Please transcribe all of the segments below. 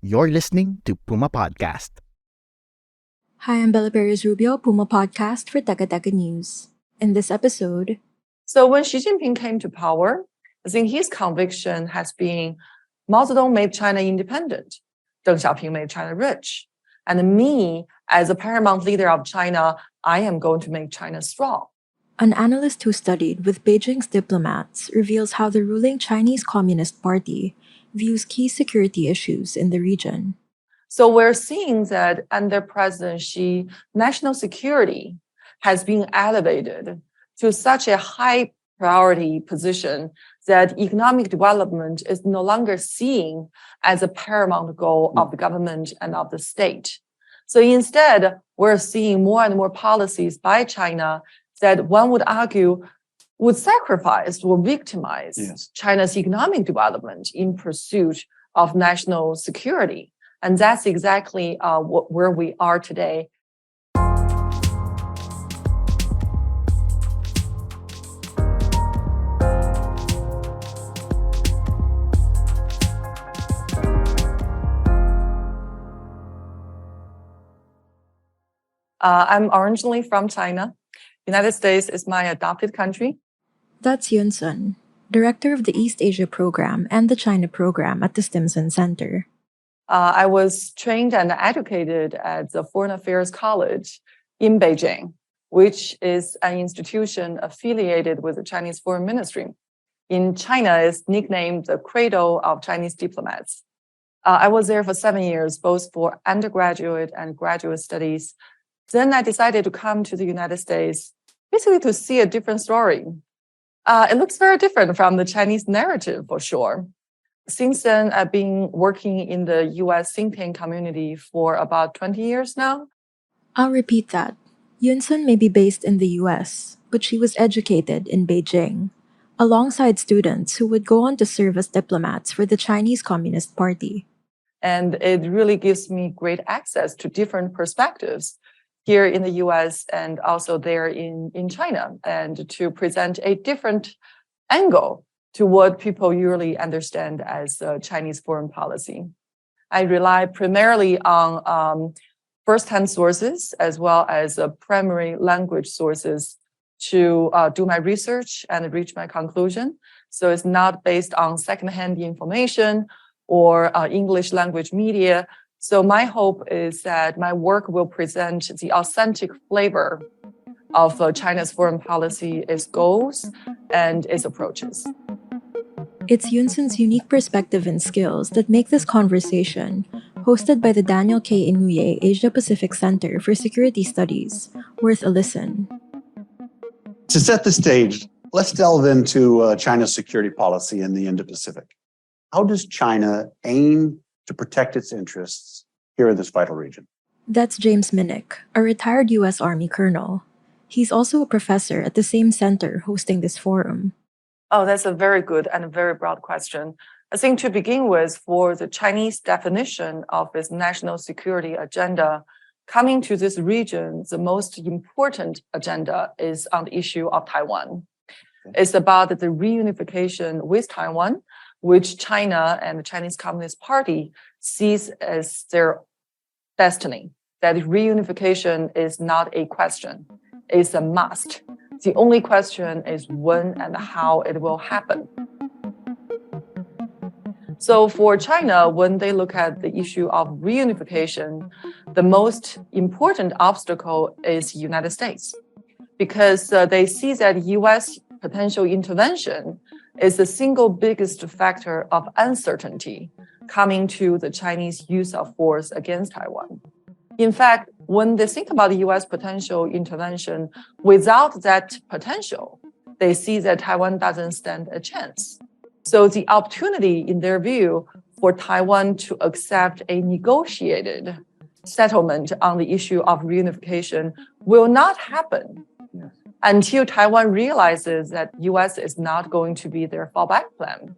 You're listening to Puma Podcast. Hi, I'm Bella Perez Rubio, Puma Podcast for Teka Teka News. In this episode, So when Xi Jinping came to power, I think his conviction has been Mao Zedong made China independent, Deng Xiaoping made China rich, and me, as a paramount leader of China, I am going to make China strong. an analyst who studied with Beijing's diplomats reveals how the ruling Chinese Communist Party views key security issues in the region. So we're seeing that under President Xi, national security has been elevated to such a high priority position that economic development is no longer seen as a paramount goal of the government and of the state. So instead, we're seeing more and more policies by China that one would argue would sacrifice or victimize China's economic development in pursuit of national security. And that's exactly where we are today. I'm originally from China. United States is my adopted country. That's Yun Sun, director of the East Asia Program and the China Program at the Stimson Center. I was trained and educated at the Foreign Affairs College in Beijing, which is an institution affiliated with the Chinese Foreign Ministry. In China, it's nicknamed the cradle of Chinese diplomats. I was there for 7 years, both for undergraduate and graduate studies. Then I decided to come to the United States, basically to see a different story. It looks very different from the Chinese narrative, for sure. Since then, I've been working in the US think tank community for about 20 years now. I'll repeat that. Yun Sun may be based in the US, but she was educated in Beijing, alongside students who would go on to serve as diplomats for the Chinese Communist Party. And it really gives me great access to different perspectives here in the US and also there in China, and to present a different angle to what people usually understand as Chinese foreign policy. I rely primarily on first-hand sources as well as primary language sources to do my research and reach my conclusion. So it's not based on second-hand information or English language media. So my hope is that my work will present the authentic flavor of China's foreign policy, its goals, and its approaches. It's Yun Sun's unique perspective and skills that make this conversation, hosted by the Daniel K. Inouye Asia-Pacific Center for Security Studies, worth a listen. To set the stage, let's delve into China's security policy in the Indo-Pacific. How does China aim to protect its interests here in this vital region? That's James Minnick, a retired U.S. Army colonel. He's also a professor at the same center hosting this forum. Oh, that's a very good and a very broad question. I think to begin with, for the Chinese definition of its national security agenda, coming to this region, the most important agenda is on the issue of Taiwan. It's about the reunification with Taiwan, which China and the Chinese Communist Party sees as their destiny. That reunification is not a question, it's a must. The only question is when and how it will happen. So for China, when they look at the issue of reunification, the most important obstacle is the United States, because they see that U.S. potential intervention is the single biggest factor of uncertainty coming to the Chinese use of force against Taiwan. In fact, when they think about the U.S. potential intervention, without that potential, they see that Taiwan doesn't stand a chance. So the opportunity, in their view, for Taiwan to accept a negotiated settlement on the issue of reunification will not happen until Taiwan realizes that U.S. is not going to be their fallback plan.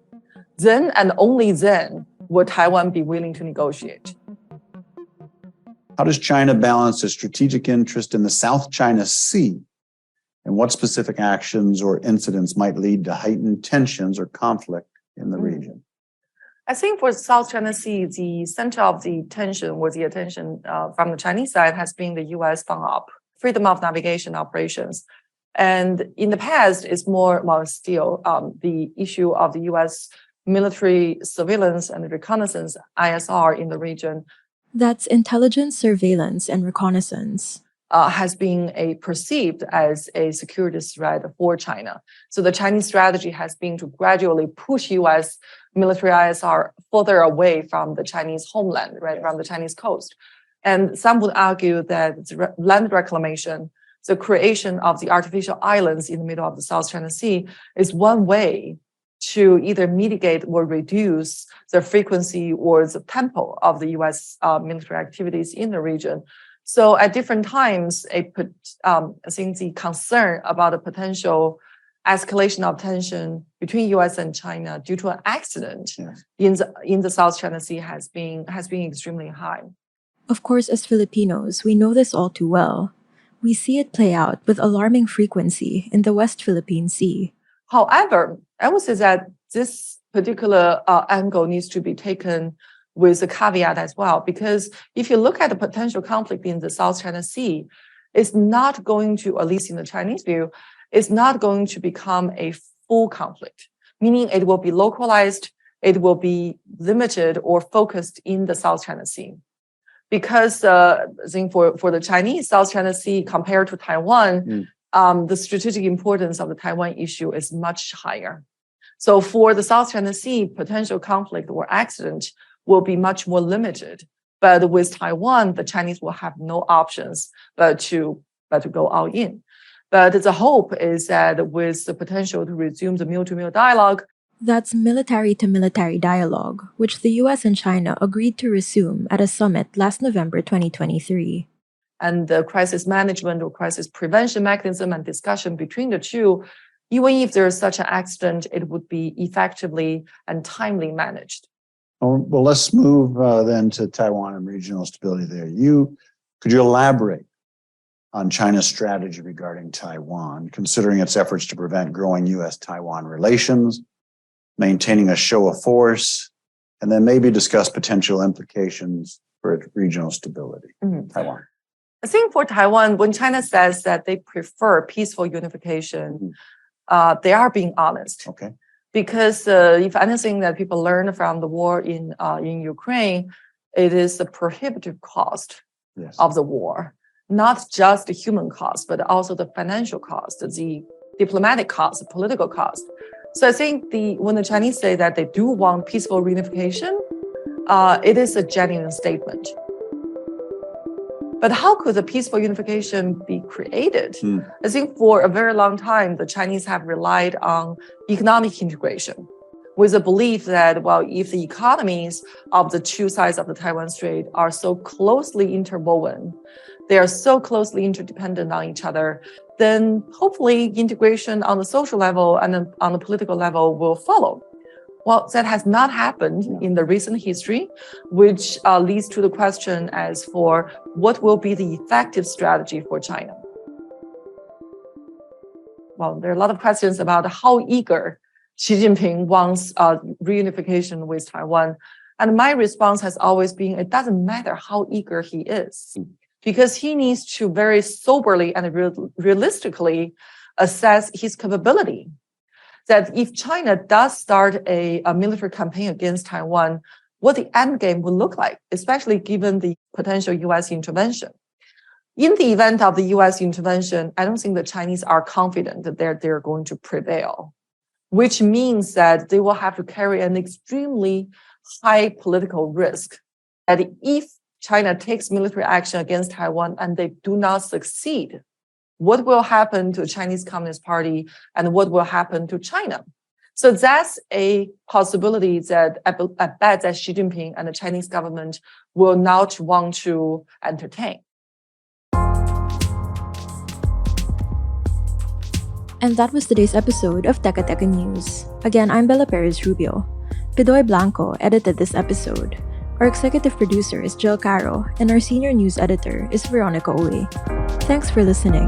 Then and only then will Taiwan be willing to negotiate. How does China balance its strategic interest in the South China Sea? And what specific actions or incidents might lead to heightened tensions or conflict in the region? I think for South China Sea, the center of the tension or the attention from the Chinese side has been the U.S. FONOP, freedom of navigation operations. And in the past, it's still the issue of the U.S. military surveillance and reconnaissance, ISR, in the region. That's intelligence, surveillance, and reconnaissance. Has been perceived as a security threat for China. So the Chinese strategy has been to gradually push U.S. military ISR further away from the Chinese homeland, right, from the Chinese coast. And some would argue that land reclamation, the creation of the artificial islands in the middle of the South China Sea, is one way to either mitigate or reduce the frequency or the tempo of the U.S. Military activities in the region. So at different times, I think the concern about a potential escalation of tension between U.S. and China due to an accident in the South China Sea has been extremely high. Of course, as Filipinos, we know this all too well. We see it play out with alarming frequency in the West Philippine Sea. However, I would say that this particular angle needs to be taken with a caveat as well, because if you look at the potential conflict in the South China Sea, it's not going to, at least in the Chinese view, it's not going to become a full conflict, meaning it will be localized, it will be limited or focused in the South China Sea. Because I think for the Chinese, South China Sea compared to Taiwan, the strategic importance of the Taiwan issue is much higher. So for the South China Sea, potential conflict or accident will be much more limited. But with Taiwan, the Chinese will have no options but to go all in. But the hope is that with the potential to resume the mil-to-mil dialogue, that's military-to-military dialogue, which the US and China agreed to resume at a summit last November 2023. And the crisis management or crisis prevention mechanism and discussion between the two, even if there is such an accident, it would be effectively and timely managed. Well, let's move then to Taiwan and regional stability there. Could you elaborate on China's strategy regarding Taiwan, considering its efforts to prevent growing U.S.-Taiwan relations, maintaining a show of force, and then maybe discuss potential implications for regional stability? Taiwan. I think for Taiwan, when China says that they prefer peaceful unification, they are being honest. Okay. Because if anything that people learn from the war in Ukraine, it is the prohibitive cost of the war, not just the human cost, but also the financial cost, the diplomatic cost, the political cost. So I think when the Chinese say that they do want peaceful reunification, it is a genuine statement. But how could the peaceful unification be created? I think for a very long time, the Chinese have relied on economic integration with the belief that, well, if the economies of the two sides of the Taiwan Strait are so closely interwoven, they are so closely interdependent on each other, then hopefully integration on the social level and on the political level will follow. Well, that has not happened in the recent history, which leads to the question as for what will be the effective strategy for China. Well, there are a lot of questions about how eager Xi Jinping wants reunification with Taiwan. And my response has always been, it doesn't matter how eager he is, because he needs to very soberly and realistically assess his capability. That if China does start a military campaign against Taiwan, what the end game will look like, especially given the potential U.S. intervention. In the event of the U.S. intervention, I don't think the Chinese are confident that they're going to prevail, which means that they will have to carry an extremely high political risk. That if China takes military action against Taiwan and they do not succeed, what will happen to the Chinese Communist Party and what will happen to China? So that's a possibility that I bet that Xi Jinping and the Chinese government will not want to entertain. And that was today's episode of Teka Teka News. Again, I'm Bella Perez Rubio. Pidoy Blanco edited this episode. Our executive producer is Jill Caro, and our senior news editor is Veronica Uy. Thanks for listening.